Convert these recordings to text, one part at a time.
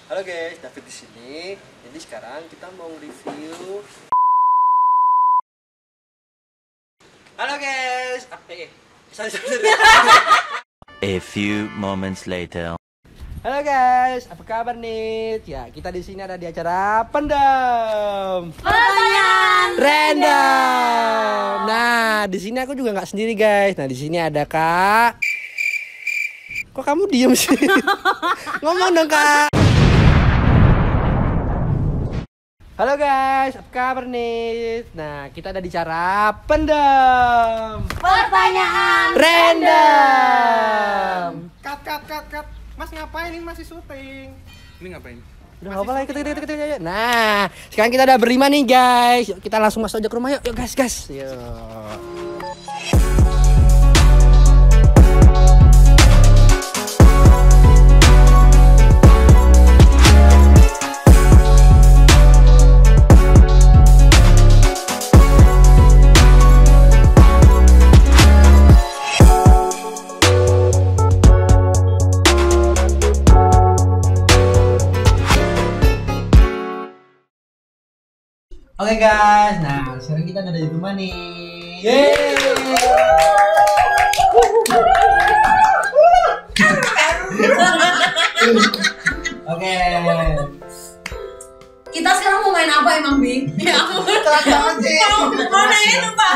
Halo guys, David di sini. Jadi sekarang kita mau review. Halo guys. Sorry. A few moments later. Halo guys, apa kabar nih? Ya, kita di sini ada di acara Pendam Pertanyaan Random. Nah, di sini aku juga nggak sendiri guys. Nah, di sini ada Kak. Kok kamu diem sih? Ngomong dong Kak. Halo guys, apa kabar nih? Nah, kita ada di acara Pendam Pertanyaan Random. Cut. Mas ngapain ini masih syuting? Ini ngapain? Udah nggak apa lah, kita. Nah, sekarang kita udah berlima nih guys. Yuk, kita langsung masuk aja ke rumah yuk guys. Yuk. Oke guys, nah sekarang kita ada di rumah nih. Oke. Kita sekarang mau main apa emang, Bi? Ya ampun. Kelas banget sih. Mau nanya lupa.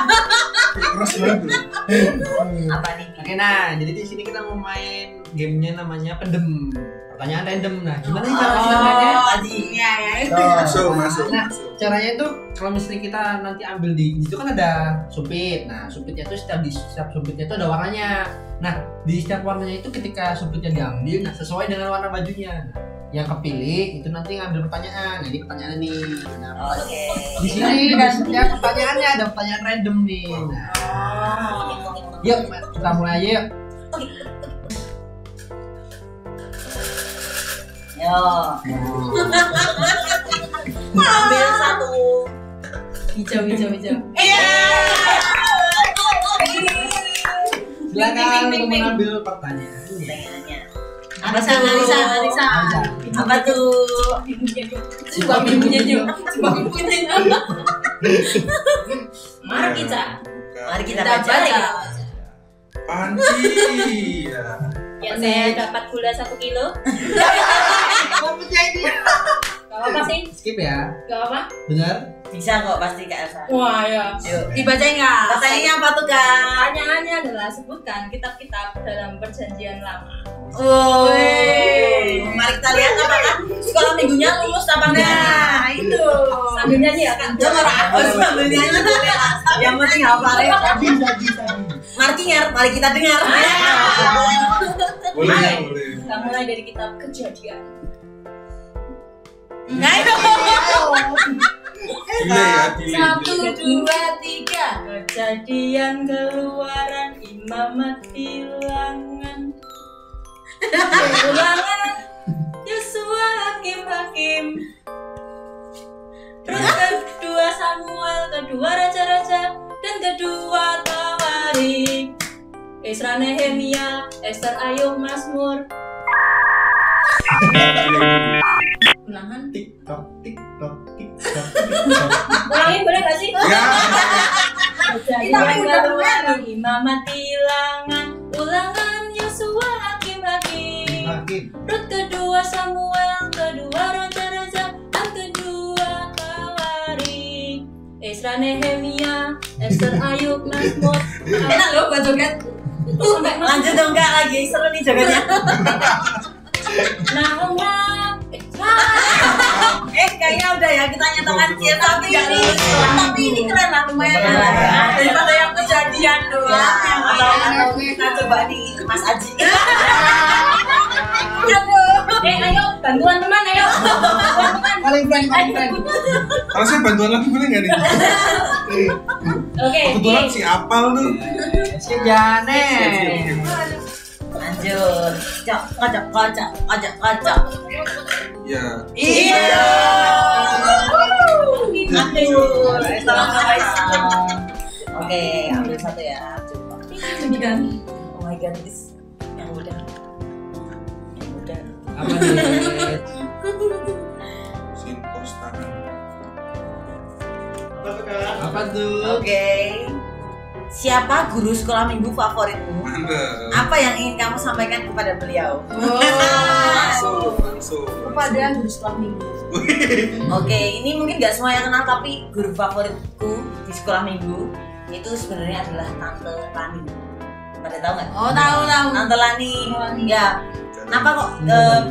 Apa nih? Oke, nah jadi di sini kita mau main gamenya namanya Pendem. Pertanyaan random. Nah, gimana sih cara mainnya? Tadi ya. Masuk. Nah, caranya itu kalau misalnya kita nanti ambil di situ kan ada sumpit. Nah, sumpitnya itu setiap sumpitnya itu ada warnanya. Nah, di setiap warnanya itu ketika sumpitnya diambil, nah sesuai dengan warna bajunya. Nah, yang kepilih itu nanti ngambil pertanyaan. Nah, ini pertanyaan nih. Nah, di sini kan setiap pertanyaannya ada pertanyaan random nih. Nah, yuk kita mulai aja yuk. Yo. Ambil satu. Hijau. Iya. Silakan untuk mengambil pertanyaan. Alisa. Apa tuh? Coba ibunya Jo. Mari kita baca ya. Panci. Ya, saya dapat gula 1 kilo. Apa ini? Gak apa sih? Skip ya. Gak apa? Benar? Bisa kok pasti Kak Elsa. Wah ya. Yuk, dibacain nggak? Pertanyaannya apa tuh Kak? Pertanyaannya adalah sebutkan kitab-kitab dalam perjanjian lama. Woi, mari kita lihat apakah sekolah minggunya lulus apa enggak. Nah, itu. Sambil nyanyi ya kan? Jangan aku sambil nyanyi. Yang penting hafal ya. Mari kita dengar. Boleh. Kita mulai dari kitab Kejadian. Nah, itu. Delay. 1, 2, 3. Kejadian, Keluaran, Imamat, Bilangan, Ulangan, Yosua, Hakim. Terus kedua Samuel, kedua Raja-Raja, dan kedua Tawarik, Esra, Nehemia, Ester, Ayub, Mazmur. Ulangan. TikTok. Ulangin boleh gak sih? Ya. Kejadian, Keluaran, Imamat, Bilangan, Ulangan, Yosua, Hakim. Rut, kedua Samuel, kedua Raja-Raja, dan kedua Tawarik, Esra, Nehemia, Ester, Ayub, Mazmur. Enak loh buat joget. Sampai Lanjut dong Kak, lagi seru nih jogetnya. Kayaknya udah ya kita nyatakan kita tapi ini keren lah, lumayan lah ya. Daripada yang kejadian doang. Atau kita coba di Mas Aji. Aduh. ayo bantuan teman, ayo. Bantuan teman. Paling friend. Kalau saya bantuan lagi boleh nggak nih? Oke. Kebetulan si Apal tuh. Skip Jane. Lanjut. Kocok. Ya. Iya. Oke, ambil satu ya. Coba. Oh my god, this yang udah. Apa nih? siapa guru sekolah minggu favoritmu? Mantap. Apa yang ingin kamu sampaikan kepada beliau? Langsung. Kepada guru sekolah minggu. Oke, ini mungkin nggak semua yang kenal, tapi guru favoritku di sekolah minggu itu sebenarnya adalah Tante Lani. Pada tahu nggak? Oh, tahu. Tante Lani. Ya. Kenapa kok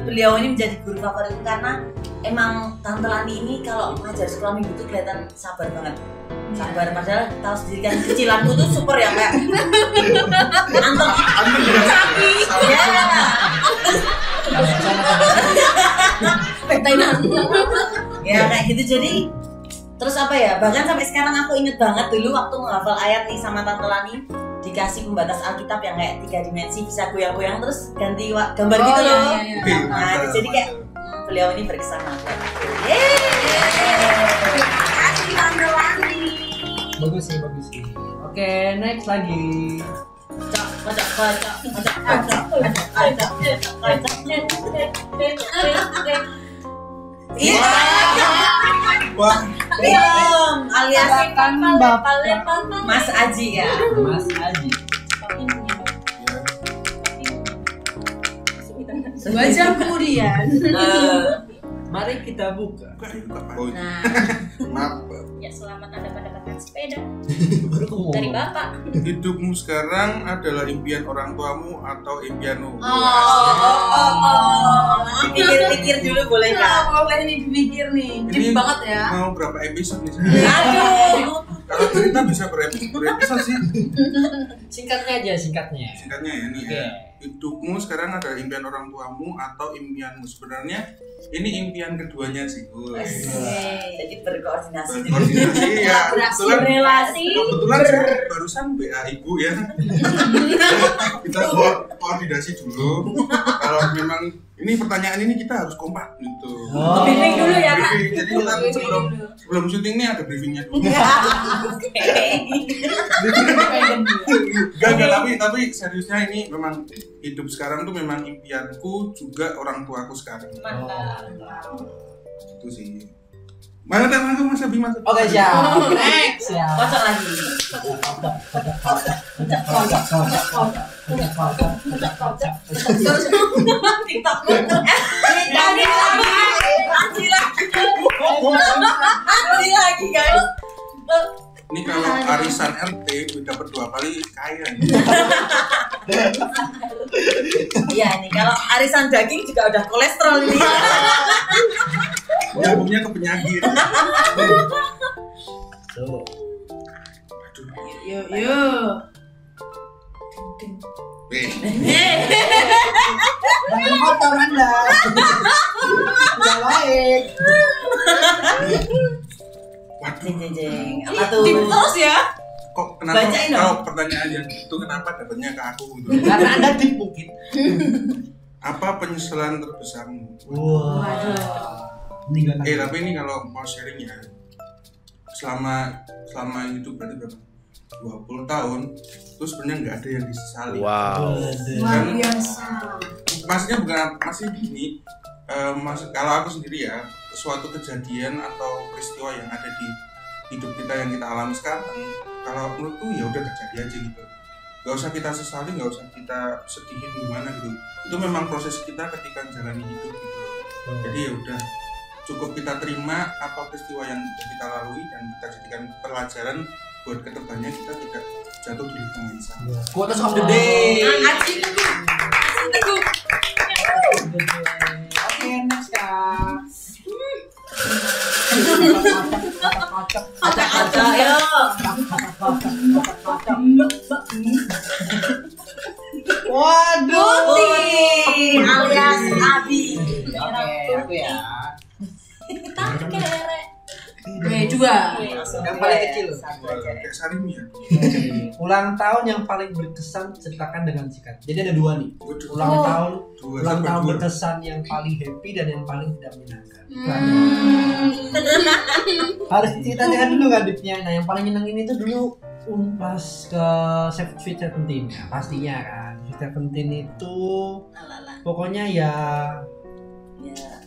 beliau ini menjadi guru favoritku? Karena emang Tante Lani ini kalau ngajar sekolah minggu tuh kelihatan sabar banget. Sabar, padahal tahu sendiri kan cicilanku tuh super ya kayak anton sapi ya kayak gitu. Jadi terus apa ya, bahkan sampai sekarang aku inget banget dulu waktu menghafal ayat nih sama Tante Lani, dikasih pembatas Alkitab yang kayak 3 dimensi bisa goyang-goyang terus ganti gambar gitu loh. Nah jadi kayak beliau ini berkesan banget. Tante Lani. Bagus sih. Oke, next lagi. Iya. Wah, Film alias Bapak Mas Aji ya. Mas Aji. 2 jam kemudian. Mari kita buka. Nah, maaf. Ya, selamat Anda mendapatkan sepeda Baru ngomong. dari Bapak. Hidupmu sekarang adalah impian orang tuamu atau impianmu? pikir-pikir dulu boleh kan? Boleh nih dipikir nih. Ini banget ya. Mau berapa episode nih? Aduh. Kalau cerita bisa berepisode sih. Singkatnya aja. Singkatnya ya nih Oke. ya. Hidupmu sekarang adalah impian orang tuamu atau impianmu? Sebenarnya ini impian keduanya sih. Jadi berkoordinasi. Koordinasi ya. Relasi. Kebetulan saya barusan BA ibu ya. Kita koordinasi dulu. Kalau memang ini pertanyaan ini kita harus kompak gitu. Briefing dulu ya, Kak. Briefing. Jadi kita sebelum syuting ini ada briefingnya dulu. Enggak, tapi seriusnya ini memang hidup sekarang tuh memang impianku juga orang tuaku sekarang. Itu sih. Mana temanku Mas Abi Mas? Oke, siap. Next ya. Kocok lagi. TikTok. Lagi guys. Ini kalau arisan RT dapat 2 kali kaya nih. Iya nih, kalau arisan daging juga udah kolesterol ini. Nyambungnya ke penyakit. Tuh. Yuk. Jangan kotor Anda. Tidak baik. Waduh, Jeng, apa tuh? Terus ya. kok kenapa Bacain dong. kalau pertanyaannya itu kenapa dapatnya ke aku gitu? Karena Anda tip mungkin. Apa penyesalan terbesarmu? Wah. Ini Tapi ini kalau mau sharing ya, selama hidup berarti berapa? 20 tahun, itu sebenarnya nggak ada yang disesali. Luar biasa. Maksudnya bukan masih begini. Kalau aku sendiri ya, suatu kejadian atau peristiwa yang ada di hidup kita yang kita alami sekarang, kalau menurutku ya udah terjadi aja gitu. Gak usah kita sesali, gak usah kita sedihin gimana gitu. Itu memang proses kita ketika menjalani hidup gitu. Jadi ya udah cukup kita terima apa peristiwa yang kita lalui dan kita jadikan pelajaran buat kedepannya kita tidak jatuh di lubang yang sama. Quotes of the day. Oke, next Kak. Acak-acak yo. Waduh. Putih alias Abi. Oke, aku ya. Gue juga. Yang paling kecil. Kayak Sarimi ya. Ulang tahun yang paling berkesan ceritakan dengan singkat. Jadi ada 2 nih. Waduh. Ulang tahun berkesan yang paling happy dan yang paling tidak menyenangkan. Harus ceritakan dulu kan Dipnya. Nah, yang paling nyenengin itu dulu pas ke Sweet Seventeen ya, pastinya kan. Sweet Seventeen itu pokoknya ya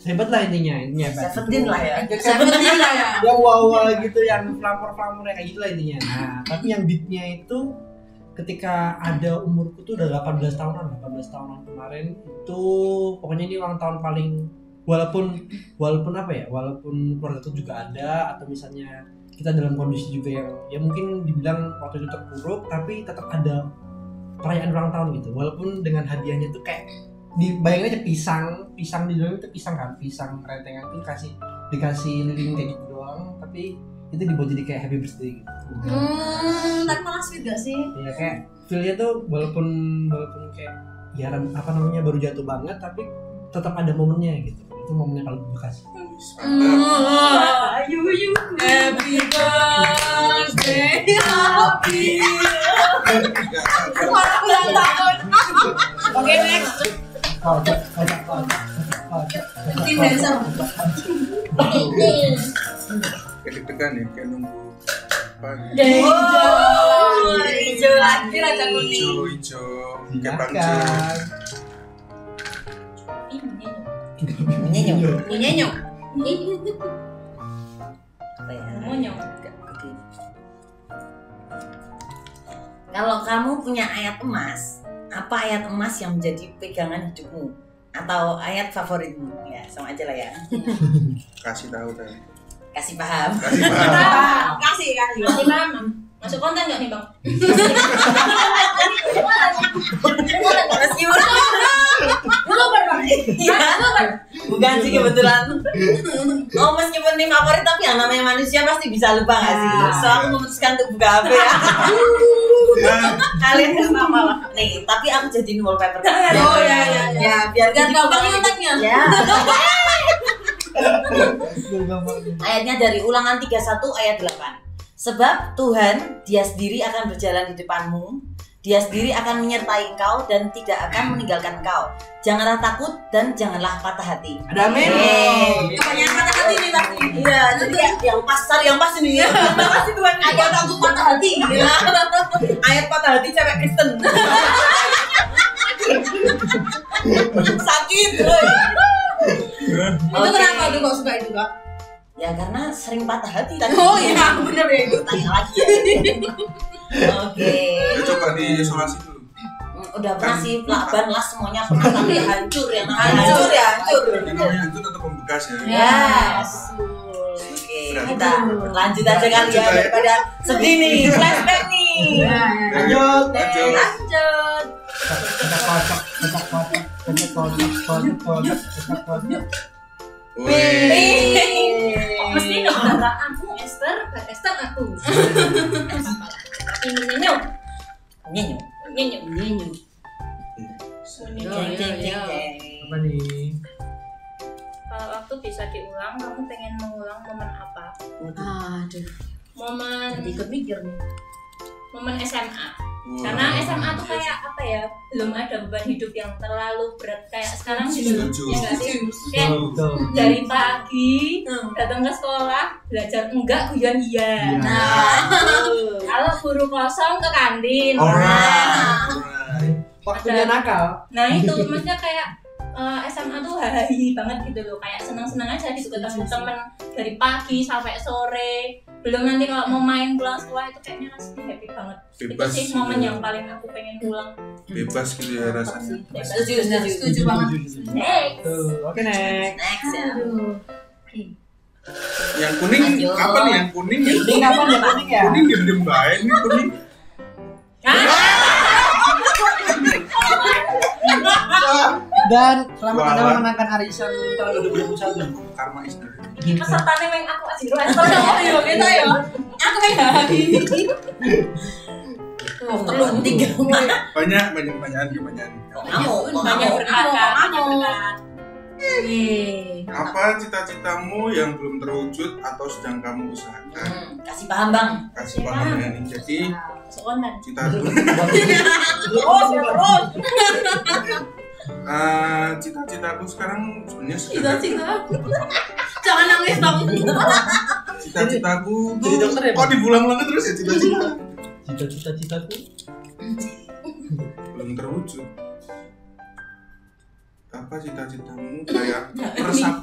hebat lah intinya hebat. Seventeen lah ya. Seventeen ya. Yang wow gitu, yang flamor kayak gitu lah intinya. Nah, tapi yang beatnya itu ketika ada umurku tuh udah 18 tahunan kemarin itu, pokoknya ini ulang tahun paling, walaupun apa ya, walaupun keluarga itu juga ada, atau misalnya kita dalam kondisi juga yang ya mungkin dibilang waktu itu terpuruk, tapi tetap ada perayaan ulang tahun gitu, walaupun dengan hadiahnya tuh kayak bayangin aja pisang di dalam itu pisang rentengan tuh dikasih lilin kayak gitu doang, tapi itu dibuat jadi kayak happy birthday gitu. Tapi malah sweet gak sih? Ya kayak feel-nya tuh walaupun kayak ya apa namanya baru jatuh banget, tapi tetap ada momennya gitu. Itu momennya kalau bekas. Happy birthday, happy. Orang ulang tahun. Oke, next. Tim dancer. Kayak deg-degan ya, kayak nunggu apa Hijau lagi raja kuning. hijau kayak bangsa. Nyenyuk. Monyong. Kalau kamu punya ayat emas, apa ayat emas yang menjadi pegangan hidupmu? Atau ayat favoritmu? Ya, sama aja lah ya. Kasih tahu kan. Kasih paham. Kasih nama. Masuk konten nggak nih bang? Meskipun bukan sih kebetulan. Oh, meskipun ini favorit tapi yang namanya manusia pasti bisa lupa nggak sih? So aku memutuskan untuk buka HP ya. Kalian nggak apa-apa lah. Nih, tapi aku jadiin wallpaper. Oh ya. Ya, biar Jangan gampang nyonteknya. Ya. Ayatnya dari Ulangan 31 ayat 8. Sebab Tuhan, Dia sendiri akan berjalan di depanmu, Dia sendiri akan menyertai engkau dan tidak akan meninggalkan engkau. Janganlah takut dan janganlah patah hati. Ada amin. Kebanyakan patah hati nih pasti. Iya, jadi yang pas ini ya. Pasti Tuhan ayat untuk patah hati. Ayat patah hati cewek Kristen. Sakit. Itu kenapa tuh kok suka itu kak? Ya karena sering patah hati tadi. Oh iya bener ya itu. Tanya lagi ya. Oke. Ya, coba diisolasi dulu. Udah pernah sih lakban lah semuanya pernah tapi hancur ya. Hancur. Yang namanya itu tetap membekas ya. Yes. Oke, kita lanjut aja kali ya daripada sedih nih, flashback nih. Lanjut. Lanjut. Mesti antara aku Esther aku. Ini nyenyuk. Apa nih? Kalau waktu bisa diulang, kamu pengen mengulang momen apa? Aduh. Momen Ikut mikir nih. momen SMA. Karena SMA tuh kayak apa ya, belum ada beban hidup yang terlalu berat kayak sekarang gitu. Setuju. Ya nggak sih? Kayak dari pagi datang ke sekolah belajar enggak, guyon iya. Nah, kalau guru kosong ke kantin. Waktunya nakal. Nah itu maksudnya kayak SMA tuh hahaha banget gitu loh, kayak senang-senang aja gitu ketemu temen dari pagi sampai sore. Belum nanti kalau mau main pulang sekolah itu kayaknya rasanya happy banget. Bebas Itu sih gitu momen ya. yang paling aku pengen pulang. Bebas gitu ya rasanya. Setuju banget. Next. Oke, next. Next ya. Yang kuning Lanjut. apa nih yang kuning? Ini kapan ya kuning ya? Kuning diem baik nih kuning. Dan selamat Anda memenangkan arisan tahun 2021. Karma is there. Pesertanya yang aku aja dulu. Oh iya kita ya. Aku yang hahaha. Perlu tiga mana? Banyak. Kamu Banyak berkata. Apa cita-citamu yang belum terwujud atau sedang kamu usahakan? Kasih paham bang. Kasih paham ya nih. Jadi Sekolah. cita-citaku sekarang sebenarnya sederhana. Jangan nangis dong. Cita-citaku tuh Jadi dokter ya, Bang? kok diulang-ulang terus ya cita-cita? Cita-citaku Belum terwujud. Apa cita-citamu kayak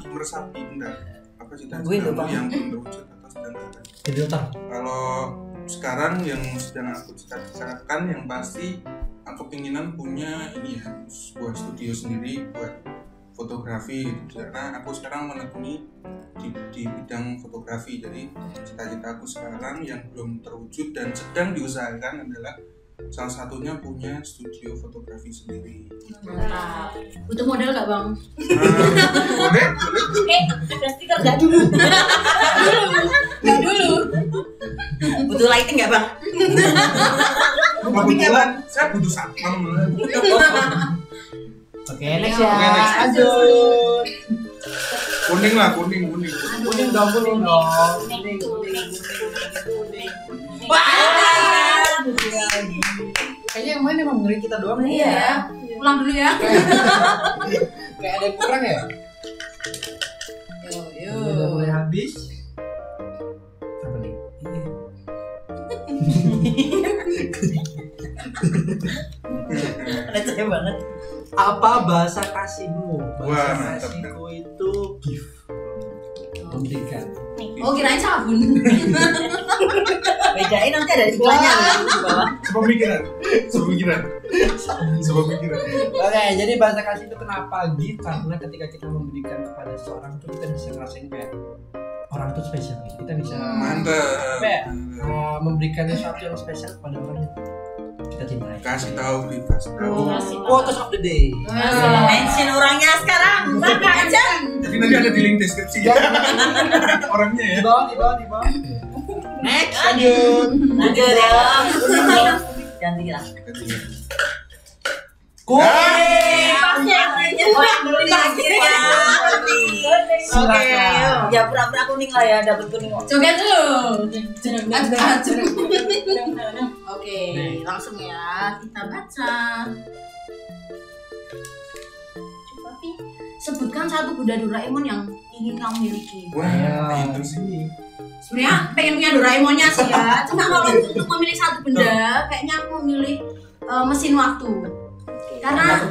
meresapi enggak? Apa Gue cita-citamu lupa. yang belum terwujud atau sedang ada? jadi dokter. Kalau sekarang yang sedang aku cita-citakan yang pasti aku keinginan punya ini ya, sebuah studio sendiri buat fotografi gitu. Karena aku sekarang menekuni di bidang fotografi, jadi cita-cita aku sekarang yang belum terwujud dan sedang diusahakan adalah salah satunya punya studio fotografi sendiri. Mantap. Butuh model nggak bang? Boleh? Ada stiker nggak dulu? Nggak dulu. Butuh lighting nggak bang? Kebetulan saya butuh satpam. Oke, next ya. Oke, next. Lanjut. Kuning lah, kuning. Kuning dong. Kayaknya yang main emang ngeri kita doang nih. Iya. Pulang dulu ya. Kayak ada yang kurang ya. Yo. Udah mulai habis. Apa nih? Receh banget. Apa bahasa kasihmu? Wah, Bahasa mantap. kasihku itu gift. Memberikan. Oh kirain sabun. Bedain nanti ada iklannya di bawah. Sepemikiran. Oke, jadi bahasa kasih itu kenapa gift? Karena ketika kita memberikan kepada seorang tuh kita bisa ngerasain kayak orang itu spesial. Kita bisa Mantap. apa ya, memberikan sesuatu yang spesial kepada orang yang kita cintai. Kasih tahu. Quotes of the day. Mention orangnya sekarang. Maka aja. Jadi nanti ada di link deskripsi ya. Orangnya ya. Di bawah. Next. Lanjut. Lanjut ya. Ganti lah. Oke. Ya pura-pura kuning lah ya, dapat kuning. Joget dulu. Oke, langsung ya kita baca. Coba Pi, sebutkan satu benda Doraemon yang ingin kamu miliki. Wah, itu sih. Sebenarnya pengen punya Doraemonnya sih ya. Cuma kalau untuk memilih satu benda, kayaknya aku memilih mesin waktu. Karena,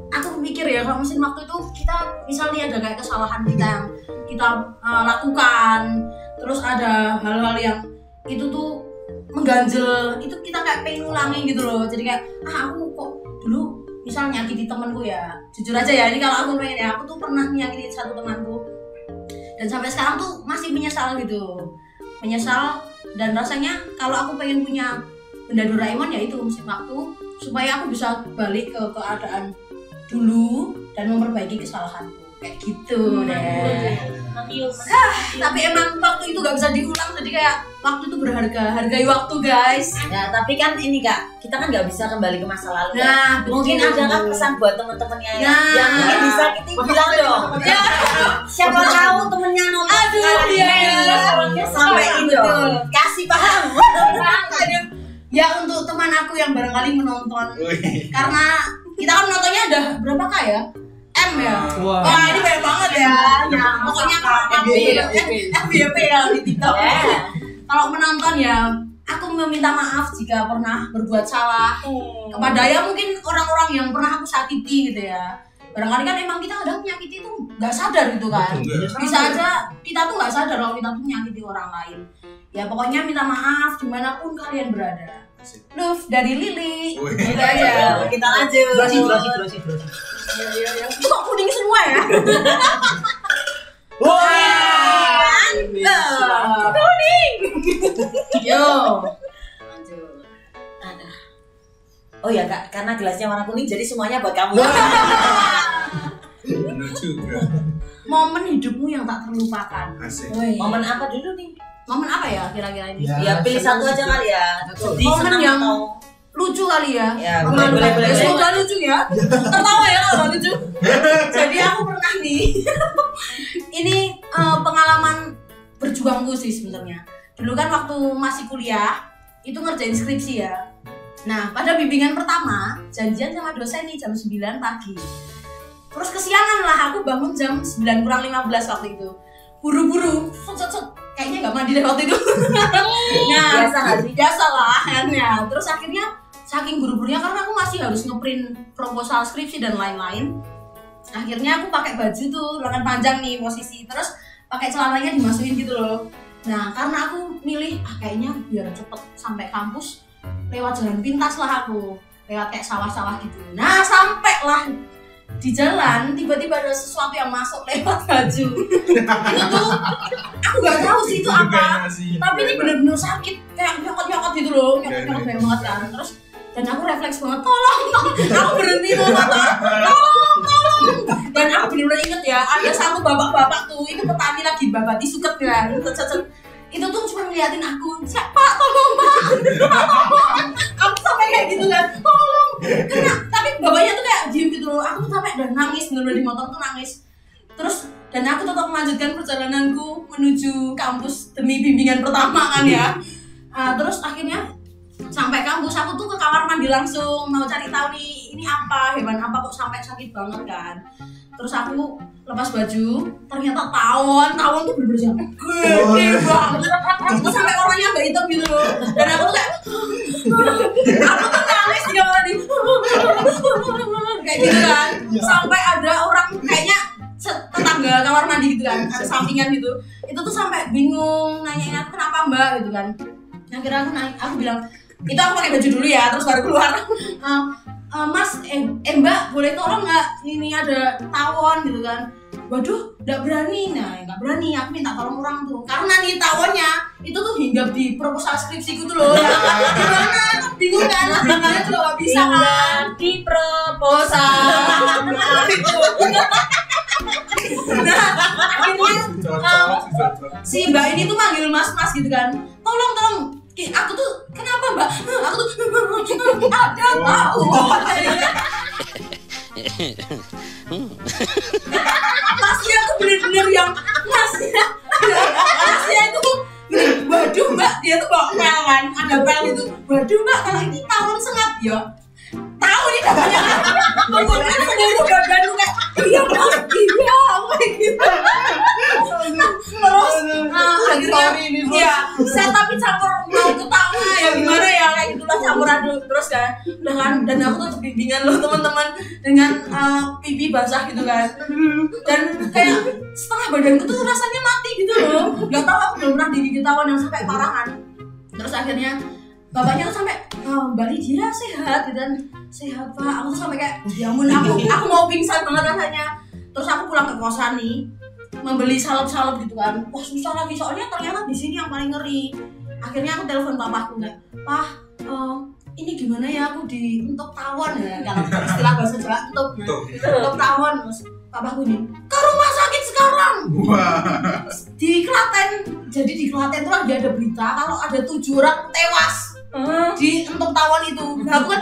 aku pikir ya kalau mesin waktu itu kita misalnya ada kayak kesalahan kita yang kita lakukan, terus ada hal-hal yang itu tuh mengganjel, itu kita kayak pengen ngulangi gitu loh. Jadi kayak aku kok dulu misal nyakiti temanku ya, jujur aja ya, ini kalau aku pengen ya, aku tuh pernah menyakiti satu temanku dan sampai sekarang tuh masih menyesal dan rasanya kalau aku pengen punya benda Doraemon ya itu mesin waktu supaya aku bisa balik ke keadaan dulu dan memperbaiki kesalahanku kayak gitu deh. Tapi emang waktu itu gak bisa diulang, jadi kayak waktu itu berharga, hargai waktu guys. Ya tapi kan ini kak, kita kan nggak bisa kembali ke masa lalu. Nah, mungkin betul. ada kan pesan buat teman-temannya Nah. yang mungkin disakiti, bilang dong. Ya. Siapa tahu temennya nonton Aduh, sekarang iya, ini. iya. Sampai itu Betul. kasih paham. Ya untuk teman aku yang barangkali menonton, karena kita kan nontonnya ada berapa kak ya? M ya? Wah. Wah ini banyak banget ya. Nah pokoknya kalau FYP ya di TikTok. Kalau menonton ya, aku meminta maaf jika pernah berbuat salah kepada ya mungkin orang-orang yang pernah aku sakiti gitu ya. Barangkali kan emang kita kadang menyakiti itu nggak sadar gitu kan. Bisa aja kita tuh nggak sadar kalau kita tuh menyakiti orang lain. Ya pokoknya minta maaf dimanapun kalian berada. Love dari Lili. Gitu aja. Kita lanjut. Durasi. Itu kok kuning semua ya? Kuning. Yo. Lanjut. Ada. Oh ya kak, karena gelasnya warna kuning jadi semuanya buat kamu. Benar juga. Momen hidupmu yang tak terlupakan. Asik. Momen apa dulu nih? Momen apa ya kira-kira ini? Ya. Ya pilih satu aja kali ya. Jadi Momen senang yang atau lucu kali ya? ya Pengalaman. boleh. Semoga lucu ya. Tertawa ya kalau lucu. Jadi aku pernah nih. Ini pengalaman berjuangku sih sebenarnya. Dulu kan waktu masih kuliah itu ngerjain skripsi ya. Nah pada bimbingan pertama janjian sama dosen nih jam 9 pagi. Terus kesiangan lah, aku bangun jam 9 kurang 15 waktu itu. Buru-buru, set, kayaknya nggak mandi deh waktu itu. Nah, biasa nggak sih? biasa lah ya. Terus akhirnya saking buru-burunya karena aku masih harus ngeprint proposal skripsi dan lain-lain. Akhirnya aku pakai baju tuh lengan panjang nih posisi, terus pakai celananya dimasukin gitu loh. Nah karena aku milih kayaknya biar cepet sampai kampus lewat jalan pintas lah aku, lewat kayak sawah-sawah gitu. Nah sampailah di jalan tiba-tiba ada sesuatu yang masuk lewat baju. Itu tuh aku nggak tahu sih itu apa, tapi ini bener-bener sakit kayak nyokot-nyokot gitu loh, nyokot-nyokot banget kan. Terus dan aku refleks banget, tolong, aku berhenti mau motor, tolong. Dan aku bener-bener inget ya, ada satu bapak-bapak tuh, itu petani lagi babati suket kan, itu tuh cuma ngeliatin aku, Pak tolong Pak, tolong. Aku sampai kayak gitu kan, tolong. Karena tapi bapaknya tuh kayak diem gitu loh, aku tuh sampai dan nangis, bener-bener di motor tuh nangis. Terus dan aku tetap melanjutkan perjalananku menuju kampus demi bimbingan pertama kan ya. Terus akhirnya sampai kampus aku tuh ke kamar mandi langsung mau cari tahu nih ini apa, hewan apa kok sampai sakit banget kan. Terus aku lepas baju, ternyata tawon tuh bener-bener yang gede banget. Terus sampai warnanya agak hitam gitu loh. Dan aku tuh kayak aku tuh nangis di kamar mandi kayak gitu kan. Sampai ada orang kayaknya tetangga kamar mandi gitu kan, ada sampingan gitu. Itu tuh sampai bingung nanyain aku kenapa Mbak gitu kan. Akhirnya aku bilang, itu aku pakai baju dulu ya, terus baru keluar. Mas, Mbak, boleh tolong nggak? Ini ada tawon gitu kan. Waduh, nggak berani. Nah, nggak berani. Aku minta tolong orang tuh. Karena nih tawonnya itu tuh hinggap di proposal skripsiku tuh loh. Gimana? Bingung kan? Makanya juga nggak bisa kan? Di proposal. Nah, akhirnya si Mbak ini tuh manggil mas gitu kan. Tolong. Aku tuh kenapa Mbak? Aku tuh ada tahu. Masnya tuh bener-bener yang masnya itu waduh Mbak, dia tuh bawa pel kan, ada pel itu. Waduh Mbak, kalau ini tawon sengat ya. Tahu nih katanya kan. Pokoknya seluruh badan tuh kayak iya Mas, iya kayak gitu. Terus akhirnya ya saya tapi campur mau ketawa ya gimana ya kayak gitulah campur aduk terus kan dan aku tuh bimbingan loh teman-teman dengan pipi basah gitu kan. Dan kayak setengah badanku tuh rasanya mati gitu loh. Gak tahu aku belum pernah digigit tawon yang sampai parahan. Terus akhirnya bapaknya tuh sampai Mbak Lydia sehat gitu kan. Sehat Pak. Aku tuh sampai kayak ya ampun aku mau pingsan banget rasanya. Terus aku pulang ke kosan nih membeli salep-salep gitu kan. Wah susah lagi soalnya ternyata di sini yang paling ngeri. Akhirnya aku telepon papaku kayak, "Pak, ini gimana ya aku untuk tawon ya kalau istilah bahasa Jawa untuk tawon." Terus papaku ini, "Ke rumah sakit sekarang." Wah. Di Klaten. Jadi di Klaten tuh lagi ada berita kalau ada 7 orang tewas di entuk tawon itu. Aku kan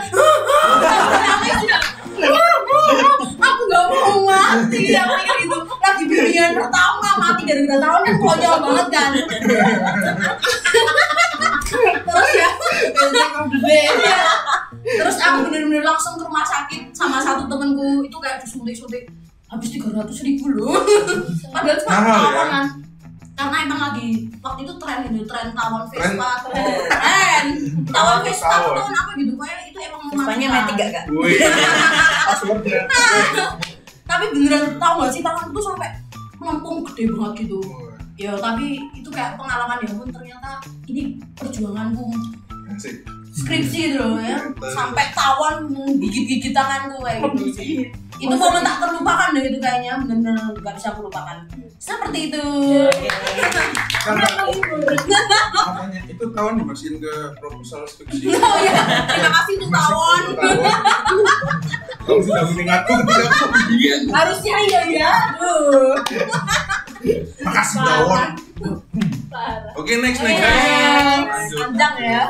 aku gak mau mati ya kayak gitu. Lagi bimbingan pertama mati gara-gara tawon kan konyol banget kan. Terus ya terus aku bener-bener langsung ke rumah sakit sama satu temenku itu kayak disuntik-suntik habis 300.000 loh. Padahal cuma tawon kan. Karena emang lagi waktu itu tren tawon Vespa tren tawon Vespa tahun apa gitu kayak itu emang Vespanya mati gak? Wih. Passwordnya. Tapi beneran tau gak sih tawon itu sampai melempung gede banget gitu. Ya tapi itu kayak pengalaman ya pun ternyata ini perjuanganku Asik. skripsi gitu loh ya sampai tawon gigit tanganku kayak gitu sih. Itu momen tak terlupakan deh itu kayaknya bener-bener gak bisa aku lupakan. Seperti itu. Namanya itu tawon dimasukin ke proposal skripsi. Oh ya, terima kasih tuh tawon. Kamu sudah mendengarku ketika aku bimbingan. Harusnya iya ya. Aduh. Makasih tawon. Oke, next guys. Lanjut. Panjang ya.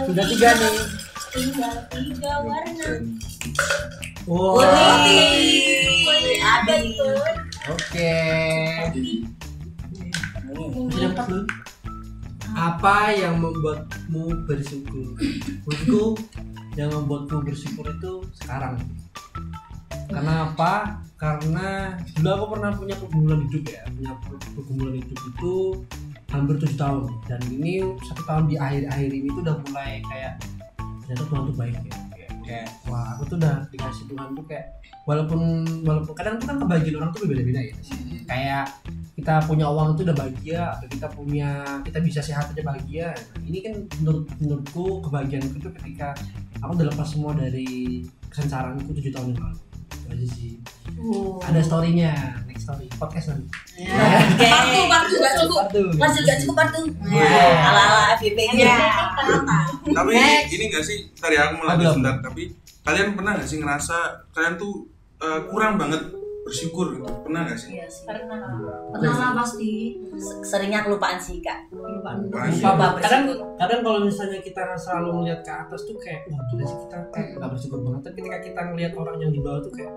Sudah 3 nih. Tinggal 3 warna. Wow. Putih. Ada tuh. Oke. Sudah 4 loh. Apa yang membuatmu bersyukur? Menurutku yang membuatku bersyukur itu sekarang. Karena apa? Karena dulu aku pernah punya pergumulan hidup ya. Punya pergumulan hidup itu hampir 7 tahun. Dan ini 1 tahun di akhir-akhir ini tuh udah mulai kayak ternyata Tuhan tuh baik ya. Kayak wah aku tuh udah dikasih Tuhan tuh kayak walaupun kadang tuh kan kebahagiaan orang tuh beda-beda ya. Kayak kita punya uang itu udah bahagia, atau kita bisa sehat aja bahagia. Ini kan menurutku kebahagiaan itu ketika aku udah lepas semua dari kesensaranku 7 tahun yang lalu. Itu aja sih. Ada story-nya, next story podcast nanti. Partu gak cukup. Masih gak cukup partu. Ala-ala FYP gitu. Tapi ini gak sih, tadi aku mau lanjut sebentar, tapi kalian pernah gak sih ngerasa kalian tuh kurang banget bersyukur gitu? Pernah gak sih? Iya sih. Pernah. Pernah lah pasti. Seringnya kelupaan sih kak. Kelupaan. Kadang kalau misalnya kita selalu melihat ke atas tuh kayak wah gila sih kita kayak nggak bersyukur banget, tapi ketika kita ngelihat orang yang di bawah tuh kayak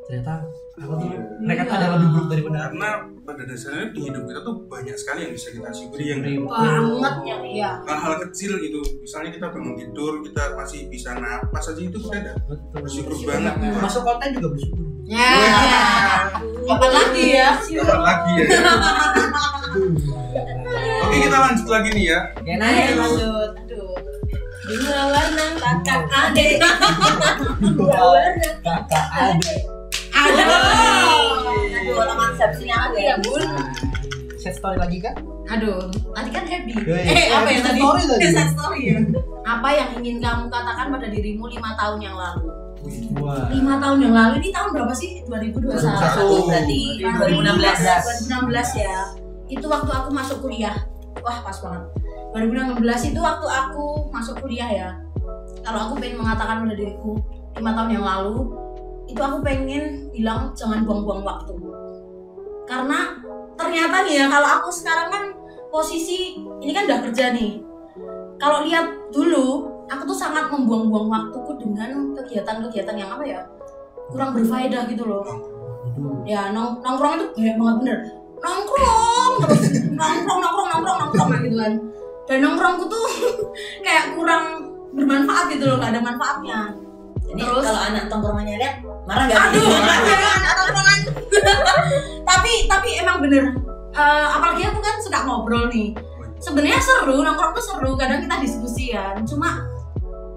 ternyata aku tuh mereka tuh ada lebih buruk daripada aku. Karena pada dasarnya di hidup kita tuh banyak sekali yang bisa kita syukuri, yang Banget ya, iya. hal-hal kecil gitu. Misalnya kita bangun tidur, kita masih bisa napas aja, itu kita udah bersyukur banget. Masuk konten juga bersyukur. Ya. Apalagi ya. Kapan lagi ya? Oke, kita lanjut lagi nih ya. Lanjut. Aduh. Dua warna kakak adik. Dua warna Kakak adik. Aduh, orang konsepsinya aku ya bun. Set story lagi kan? Aduh, tadi kan happy. Apa yang tadi? Story tadi. Set story ya. Apa yang ingin kamu katakan pada dirimu 5 tahun yang lalu? Wah. 5 tahun yang lalu ini tahun berapa sih? 2021 Berarti 2016 ya. Itu waktu aku masuk kuliah. Wah, pas banget. 2016 itu waktu aku masuk kuliah ya. Kalau aku pengen mengatakan pada diriku 5 tahun yang lalu, itu aku pengen bilang jangan buang-buang waktu. Karena ternyata nih ya, kalau aku sekarang kan posisi ini kan udah kerja nih. Kalau lihat dulu, aku tuh sangat membuang-buang waktuku dengan kegiatan-kegiatan yang apa ya, kurang berfaedah gitu loh. Ya nongkrong itu banyak banget bener. Nongkrong terus nongkrong gitu kan. Dan nongkrongku tuh kayak kurang bermanfaat gitu loh, nggak ada manfaatnya. Jadi Terus kalau anak tongkrongannya lihat marah nggak? aduh, anak tongkrongan. tapi emang bener. Apalagi aku kan suka ngobrol nih. Sebenarnya seru, nongkrong tuh seru. Kadang kita diskusian. Cuma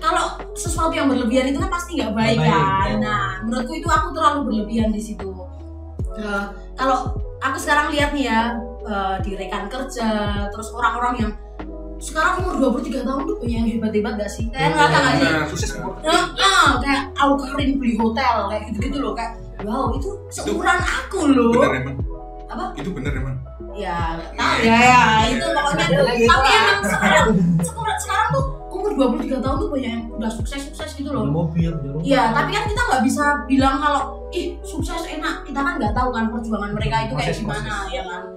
kalau sesuatu yang berlebihan itu kan pasti nggak baik kan. Nah, menurutku itu aku terlalu berlebihan di situ. Kalau aku sekarang lihat nih ya, di rekan kerja, terus orang-orang yang sekarang umur 23 tahun tuh banyak yang hebat-hebat gak sih? Kayak ngerasa gak sih? Sukses semua. Kayak Aukarin beli hotel, kayak gitu-gitu loh. Kayak wow, itu seumuran aku loh. Bener emang? Apa? Itu bener emang? Ya, tahu ya, itu pokoknya. Tapi emang sekarang tuh umur 23 tahun tuh banyak yang udah sukses gitu loh. Mobil, Iya, tapi kan kita nggak bisa bilang kalau sukses enak. Kita kan nggak tahu kan perjuangan mereka itu kayak gimana, ya kan.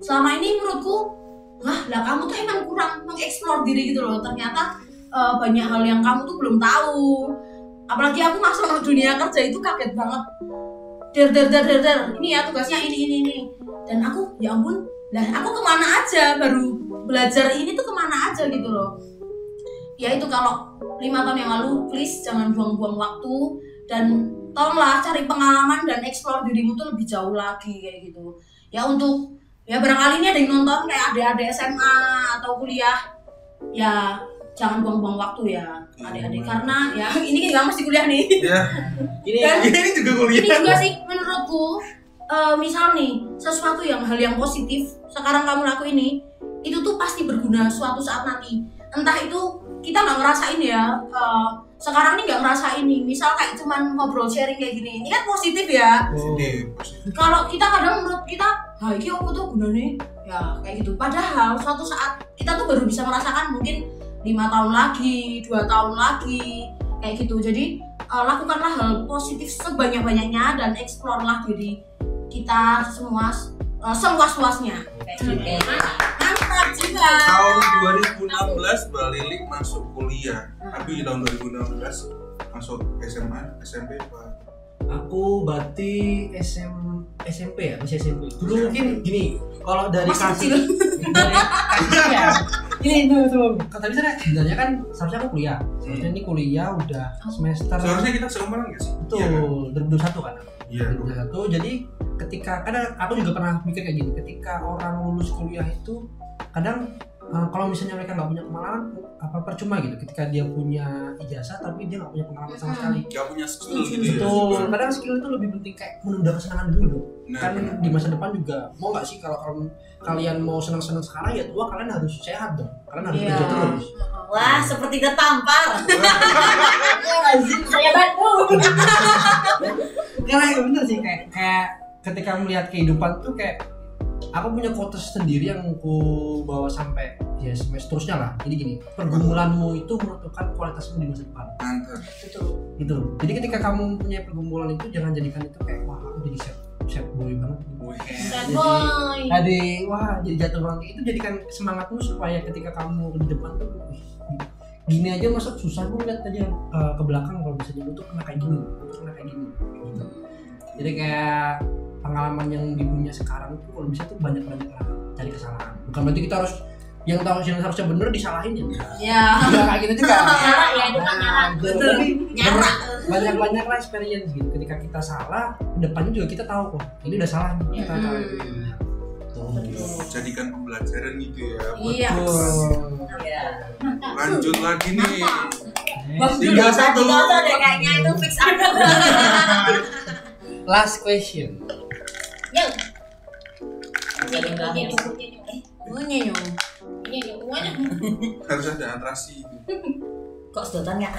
Selama ini menurutku, lah kamu tuh emang kurang mengeksplor diri gitu loh. Ternyata banyak hal yang kamu tuh belum tahu. Apalagi aku masuk ke dunia kerja itu kaget banget. Der. Ini ya tugasnya ini. Dan aku, ya ampun, lah aku kemana aja baru belajar ini tuh kemana aja gitu loh. Ya itu kalau 5 tahun yang lalu, please jangan buang-buang waktu dan tolonglah cari pengalaman dan explore dirimu tuh lebih jauh lagi kayak gitu. Ya untuk barangkali ini ada yang nonton kayak adik-adik SMA atau kuliah, ya jangan buang-buang waktu ya adik-adik, karena ya ini kan masih kuliah nih. Iya. Ini juga kuliah. Ini juga sih menurutku, misal nih sesuatu hal yang positif sekarang kamu lakuin itu tuh pasti berguna suatu saat nanti. Entah itu kita nggak ngerasain ya, sekarang nih nggak ngerasain nih, misal kayak cuman ngobrol sharing kayak gini, ini kan positif ya. Kalau kita kadang menurut kita, ini apa tuh gunanya ya kayak gitu, padahal suatu saat kita tuh baru bisa merasakan mungkin 5 tahun lagi, 2 tahun lagi kayak gitu. Jadi lakukanlah hal positif sebanyak-banyaknya dan eksplorlah diri kita semua seluas-luasnya. Mantap juga. Tahun 2016 Mbak Lili masuk kuliah, tapi tahun 2016 masuk SMA, SMP apa? Aku berarti SMP ya, masih SMP. Dulu mungkin gini, kalau dari kasih ini tuh kata bisa sebenarnya kan seharusnya aku kuliah. Seharusnya ini kuliah udah semester. Seharusnya kita seumuran nggak sih? Betul, 2021 kan? Iya. 2021. Jadi ketika kadang aku juga pernah mikir kayak gini, ketika orang lulus kuliah itu kadang kalau misalnya mereka nggak punya pengalaman apa percuma gitu ketika dia punya ijazah tapi dia nggak punya pengalaman sama sekali. Gak punya skill gitu ya. Betul, kadang skill itu lebih penting kayak menunda kesenangan dulu dong. Nah, Kan benar. di masa depan juga mau nggak sih kalau kalian mau senang-senang sekarang ya tua kalian harus sehat dong. Kalian harus Iya. kerja terus. Wah, seperti ketampar. Saya bantu. Karena ya bener sih kayak ketika melihat kehidupan tuh kayak aku punya quotes sendiri yang aku bawa sampai ya sampai seterusnya lah. Jadi gini, pergumulanmu itu menentukan kualitasmu di masa depan. Mantap. Gitu. Jadi ketika kamu punya pergumulan itu jangan jadikan itu kayak wah aku jadi sad boy banget. Wih. Boy. Jadi jatuh banget itu jadikan semangatmu supaya ketika kamu di depan tuh "Wih, gini aja masa susah gue lihat aja ke belakang kalau misalnya lu tuh kena kayak gini, gitu. Jadi kayak pengalaman yang dipunya sekarang tuh kalau bisa tuh banyak-banyak lah cari kesalahan. Bukan berarti kita harus yang harusnya bener disalahin ya. Ya. Enggak kayak gitu juga. Nyara ya, itu kan nyara. Betul. Tapi Nyara. banyak lah experience gitu. Ketika kita salah, depannya juga kita tahu kok. Ini udah salah nih. Kita tahu. Jadikan pembelajaran gitu ya. Iya. Iya. Lanjut lagi nih. Tinggal satu deh kayaknya itu fix aku. Last question. Yo. Bunyi yo. Harus ada atrasi itu. Kok sedotan ya?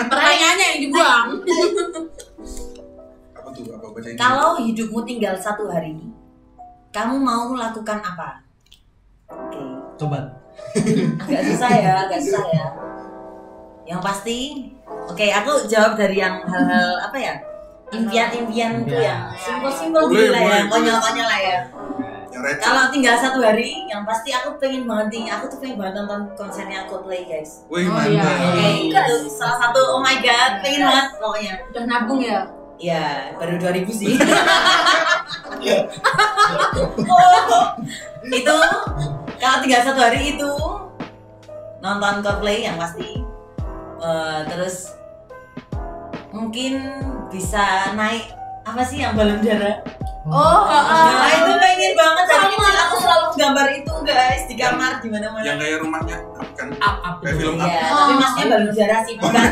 Pertanyaannya yang dibuang. Apa tuh? Apa bacain? Kalau hidupmu tinggal 1 hari, kamu mau melakukan apa? Oke. Coba. Agak susah ya. Yang pasti, oke, aku jawab dari yang hal-hal apa ya? Impian-impianku yang simpel-simpel gitu lah ya, konyol-konyol lah ya. Yang receh. Kalau tinggal 1 hari, yang pasti aku pengen banget nih, aku tuh pengen banget nonton konsernya Coldplay guys. Wih, Oh, mantap. iya. Oke, itu salah satu oh my god, pengen banget pokoknya. Udah nabung ya? Ya, baru 2000 sih. Itu kalau tinggal 1 hari itu nonton Coldplay yang pasti. Terus mungkin bisa naik apa sih yang balon udara? Nah, itu pengen banget. Dari kecil aku selalu gambar itu guys di kamar di mana-mana. Yang kayak rumahnya kan Up. kayak film Iya, apa? tapi maksudnya balon udara sih, bukan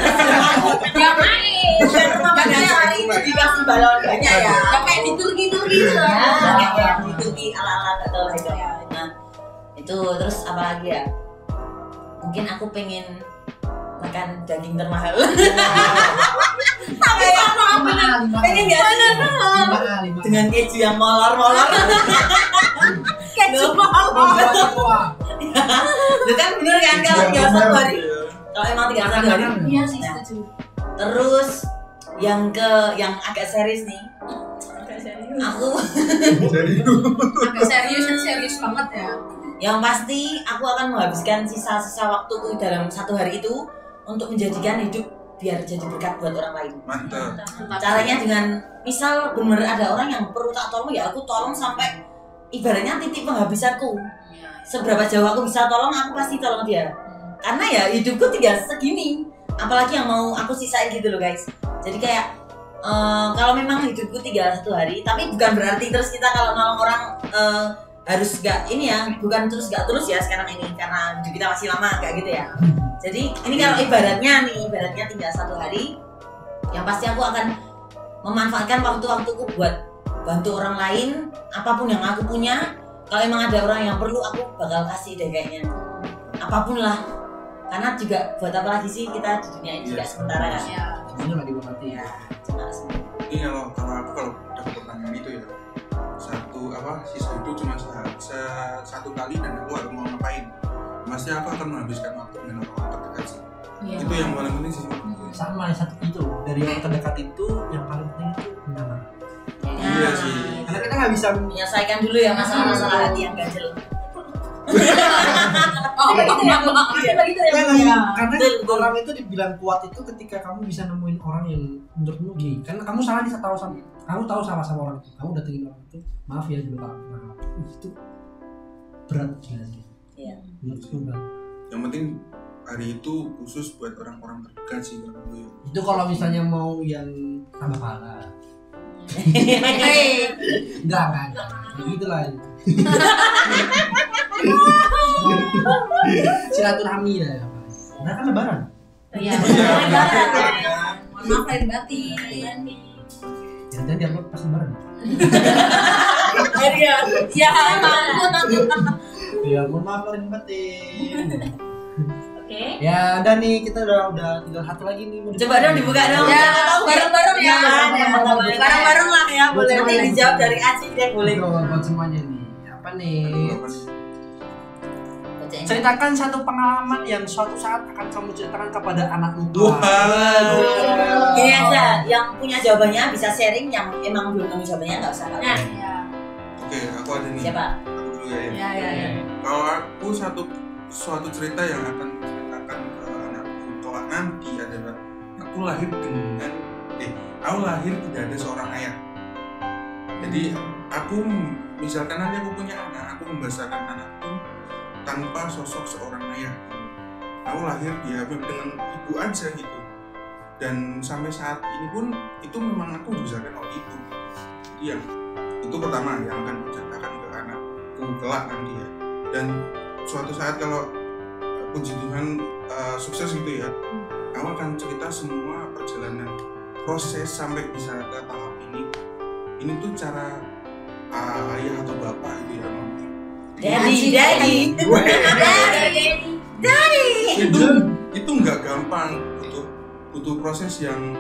Yang main. bukan rumah Madasari itu dikasih balon banyak ya. Yang kayak di Turki gitu Ya, lah. kayak di Turki ala-ala atau itu. Nah, itu terus apa lagi ya? Mungkin aku pengen makan daging termahal. Tapi pengen gak sih? Dengan keju yang molor-molor. Keju molor. Itu kan bener kan kalau tinggal 1 hari. Kalau emang tinggal 1 hari. Iya sih Nah, setuju. terus yang agak serius nih. Aku Agak serius banget ya. yang pasti aku akan menghabiskan sisa-sisa waktuku dalam 1 hari itu untuk menjadikan hidup biar jadi berkat buat orang lain. Mantap. Caranya dengan misal bener ada orang yang perlu tak tolong ya aku tolong sampai ibaratnya titik penghabisanku. Seberapa jauh aku bisa tolong aku pasti tolong dia. Karena ya hidupku tinggal segini. Apalagi yang mau aku sisain gitu loh guys. Jadi kayak kalau memang hidupku tinggal 1 hari, tapi bukan berarti terus kita kalau nolong orang harus gak ini ya, bukan terus gak tulus ya sekarang ini karena hidup kita masih lama kayak gitu ya. Jadi ini kalau ibaratnya tinggal 1 hari, yang pasti aku akan memanfaatkan waktu-waktuku buat bantu orang lain, apapun yang aku punya. Kalau emang ada orang yang perlu aku bakal kasih deh kayaknya, apapun lah. Karena juga buat apa lagi sih kita di dunia ini juga sementara kan. Iya. Semuanya nggak dimengerti ya. Cuma sementara. Ini kalau aku kalau udah pertanyaan itu ya sisa hidup cuma satu kali dan aku harus mau ngapain, pasti aku akan menghabiskan waktu dengan orang terdekat sih. Iya. Itu yang paling penting sih. Sama yang satu itu dari yang terdekat itu yang paling penting itu nyaman. Iya sih. Karena kita nggak bisa Menyelesaikan dulu ya masalah-masalah hati yang ganjel. Begitu ya, begitu ya. karena orang itu dibilang kuat itu ketika kamu bisa nemuin orang yang menurutmu gini. Karena kamu salah nih kamu tahu salah sama orang itu, kamu datengin orang itu, maaf ya dulu maaf. Itu berat sih. Iya. Menurutku berat. Yang penting hari itu khusus buat orang-orang terdekat sih kalau gue. Itu kalau misalnya mau yang tambah pahala. Enggak. Gitu lah. Silaturahmi ya. Nah kan lebaran. Iya. Mohon maaf lahir batin. Jangan diupload pas lebaran. Iya. Iya. Ya, mohon maaf lahir batin. Oke. Ya, udah nih kita udah tinggal satu lagi nih. Coba dong dibuka dong. Ya, tahu bareng-bareng ya. Bareng-bareng lah ya. Boleh nanti dijawab dari Aci deh boleh. Buat semuanya nih. Apa nih? Bacain. Ceritakan satu pengalaman yang suatu saat akan kamu ceritakan kepada anakmu. Gini aja, yang punya jawabannya bisa sharing, yang emang belum nemu jawabannya nggak usah. Nah. Oke, aku ada nih. Siapa? Aku dulu ya. Iya. Kalau aku suatu cerita yang akan ceritakan ke anakku kelak nanti adalah aku lahir tidak ada seorang ayah. Jadi aku misalkan nanti aku punya anak, aku membesarkan anakku tanpa sosok seorang ayah. Aku lahir dia dengan ibu aja gitu. Dan sampai saat ini pun itu memang aku dibesarkan oleh ibu. Iya. Itu pertama yang akan aku ceritakan ke anakku kelak nanti ya. Dan suatu saat kalau puji Tuhan sukses gitu ya, aku akan cerita semua perjalanan proses sampai bisa ke tahap ini. Ini tuh cara ayah atau bapak itu ya mungkin. Daddy. Itu nggak gampang, butuh proses yang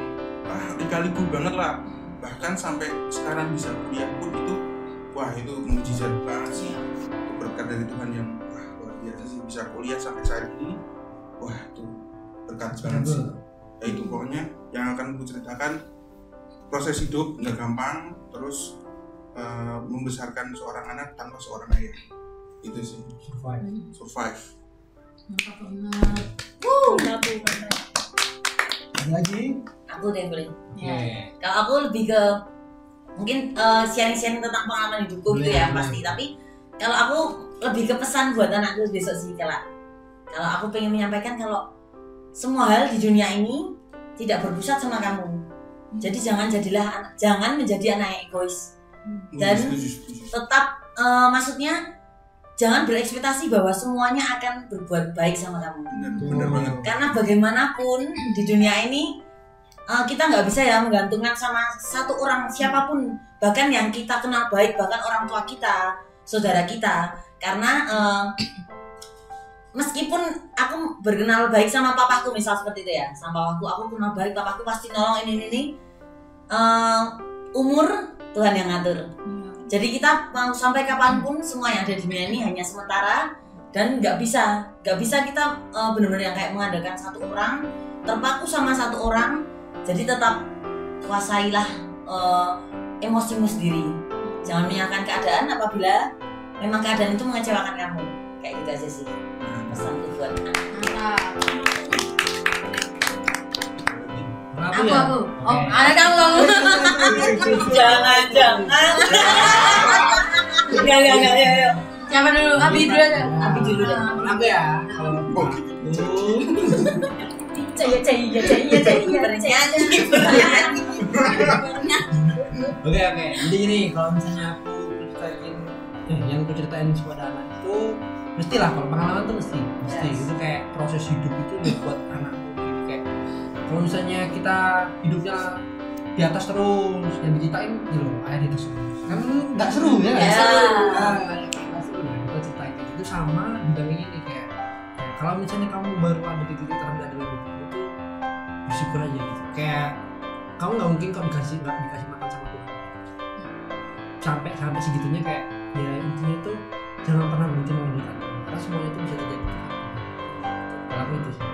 dikaliku banget lah. Bahkan sampai sekarang bisa kuliah pun itu mujizat banget sih. Itu berkat dari Tuhan yang luar biasa sih, bisa kuliah sampai saat ini. Wah itu berkat banget sih. Ya itu pokoknya yang akan aku ceritakan, proses hidup nggak gampang, terus membesarkan seorang anak tanpa seorang ayah. Itu sih survive. Mantap banget. Ada lagi? Aku deh boleh. Ya. Kalau aku lebih ke mungkin sharing-sharing tentang pengalaman hidupku gitu ya pasti. Tapi kalau aku lebih ke pesan buat anakku besok sih kalau aku pengen menyampaikan kalau semua hal di dunia ini tidak berpusat sama kamu. Jadi jangan menjadi anak yang egois. Dan tetap maksudnya jangan berekspektasi bahwa semuanya akan berbuat baik sama kamu. Benar banget. Karena bagaimanapun di dunia ini kita nggak bisa ya menggantungkan sama satu orang siapapun, bahkan yang kita kenal baik, bahkan orang tua kita, saudara kita. Karena meskipun aku berkenal baik sama papaku misal seperti itu ya, sama papaku aku kenal baik, papaku pasti nolong ini. Umur Tuhan yang ngatur. Jadi kita mau sampai kapanpun semua yang ada di dunia ini hanya sementara dan nggak bisa kita benar-benar yang kayak mengandalkan satu orang, terpaku sama satu orang. Jadi tetap kuasailah emosimu sendiri. Jangan menyalahkan keadaan apabila memang keadaan itu mengecewakan kamu. Kayak gitu aja sih pesanku buat anak. Aku. Oh, ada kamu. Jangan. Ya. Siapa dulu? Abi dulu aja. Abi dulu deh. Aku ya. Oke. Jadi gini, kalau misalnya aku ceritain kepada anak itu, mestilah kalau pengalaman tuh mesti. Itu kayak proses hidup itu buat anak. Kayak kalau misalnya kita hidupnya di atas terus, yang diceritain gitu loh, ayah di atas kan nggak seru ya, nggak seru. Nah, kita ceritain itu sama didampingi nih kayak kalau misalnya kamu baru ada di titik terendah dalam hidup itu, bersyukur aja gitu. Kayak kamu nggak mungkin kok dikasih makan sama Tuhan sampai segitunya, kayak ya intinya itu jangan pernah berhenti mengandalkan Tuhan karena semuanya itu bisa terjadi. Kalau aku itu sih.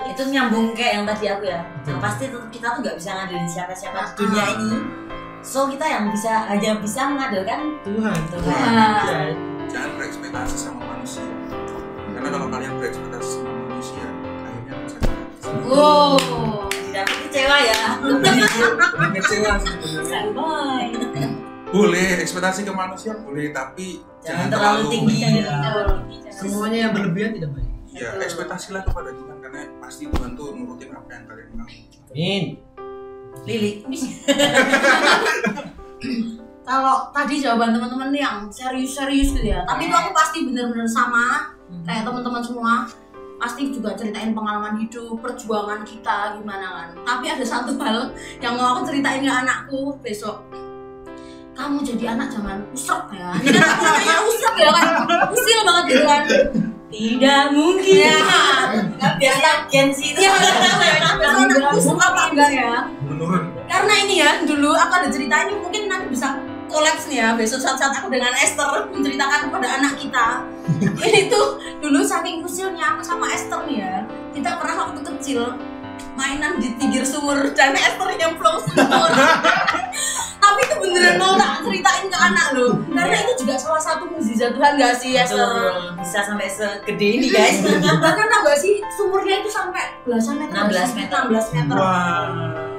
Itu nyambung kayak yang tadi aku ya. Yang pasti kita tuh nggak bisa ngandelin siapa-siapa di dunia ini. So kita hanya bisa mengandalkan Tuhan. Jangan berekspektasi sama manusia. Karena kalau kalian berekspektasi sama manusia, akhirnya bisa tidak kecewa ya. Kecewa sih. Boleh ekspektasi ke manusia boleh, tapi jangan terlalu tinggi. Semuanya yang berlebihan tidak baik. Ya, ekspektasilah kepada Tuhan karena pasti Tuhan tuh nurutin apa yang kalian mau. Amin. Lili. kalau tadi jawaban teman-teman yang serius-serius gitu ya, tapi itu aku pasti bener-bener sama kayak teman-teman semua, pasti juga ceritain pengalaman hidup, perjuangan kita gimana kan. Tapi ada satu hal yang mau aku ceritain ke anakku besok. Kamu jadi anak jangan usrek ya. Ini kan aku namanya usrek ya kan, usil banget gitu kan. Tidak mungkin. Ya, Nggak biasa Gen Z itu. ya besok anakku usrek apa enggak ya? Menurun. Karena ini ya, dulu aku ada cerita ini, mungkin nanti bisa kolaps nih ya, besok saat-saat aku dengan Esther menceritakan kepada anak kita. Ini tuh dulu saking usilnya aku sama Esther nih ya, kita pernah waktu kecil mainan di pinggir sumur dan Esther nyemplung sumur. Tapi itu beneran mau tak ceritain ke anak loh, karena itu juga salah satu mukjizat Tuhan gak sih Esther? Betul, bisa sampai segede ini guys. Bahkan tau gak sih sumurnya itu sampai belasan meter, 16 meter. 16 meter. Wah.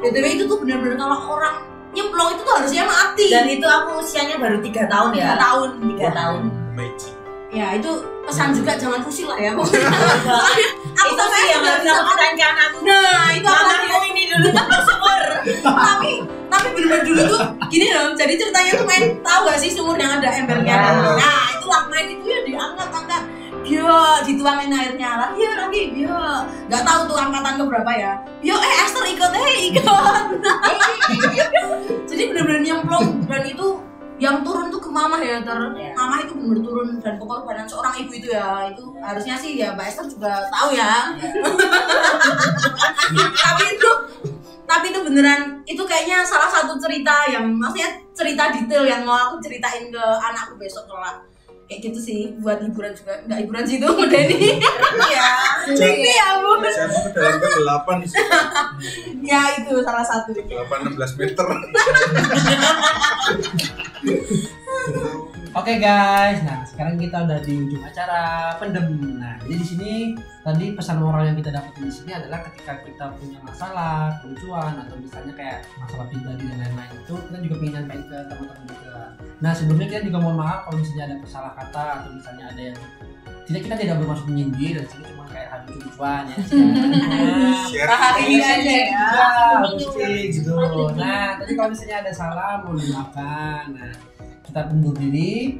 BTW itu tuh bener-bener kalau orang nyemplung itu tuh harusnya mati. Dan itu aku usianya baru 3 tahun ya. 3 tahun. 3 tahun. Magic. Ya itu pesan juga jangan usil lah ya. Soalnya aku Itu sih yang harus aku ceritain ke anakku. Nah itu apa Mamamu ini dulu sumur. tapi bener-bener dulu tuh gini loh. Jadi ceritanya tuh main, tahu gak sih sumur yang ada embernya? Tahu. Nah itulah main itu ya diangkat-angkat. Yo, dituangin airnya lah. Yo lagi, yo. Gak tahu tuh angkatan keberapa ya. Yo, Esther ikut, ikut. Jadi bener-bener nyemplung dan itu yang turun tuh ke mama ya, mama itu bener-bener turun dan pengorbanan seorang ibu itu ya, itu harusnya sih ya Mbak Esther juga tahu ya. tapi itu beneran, itu kayaknya salah satu cerita yang maksudnya cerita detail yang mau aku ceritain ke anakku besok kelak. Kayak gitu sih, buat hiburan juga, nggak hiburan sih itu udah nih. Iya, ini ya Bu. Saya mau ke dalam ke-8 di sini. Ya itu salah satu. 16 meter. Oke guys, nah sekarang kita udah di ujung acara pendem. Nah, jadi di sini tadi pesan moral yang kita dapetin di sini adalah ketika kita punya masalah, kelucuan atau misalnya kayak masalah pribadi dan lain-lain itu kita juga pengen nyampein ke teman-teman juga. Nah, sebelumnya kita juga mohon maaf kalau misalnya ada salah kata atau misalnya ada yang kita tidak bermaksud menyindir, dan sini cuma kayak hal lucu-lucuan ya. Hari aja ya. Gitu. Nah, tadi kalau misalnya ada salah mohon dimaafkan. Nah, kita undur diri.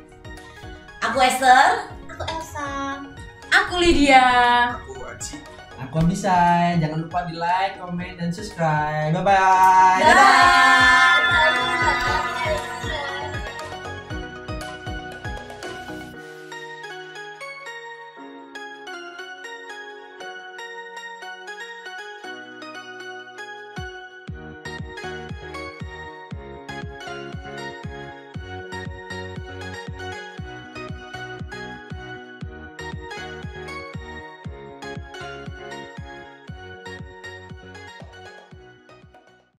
Aku Esther. Aku Elsa. Aku Lydia. Aku Aji. Aku Abisai. Jangan lupa di like, komen, dan subscribe. Bye bye. Dadah.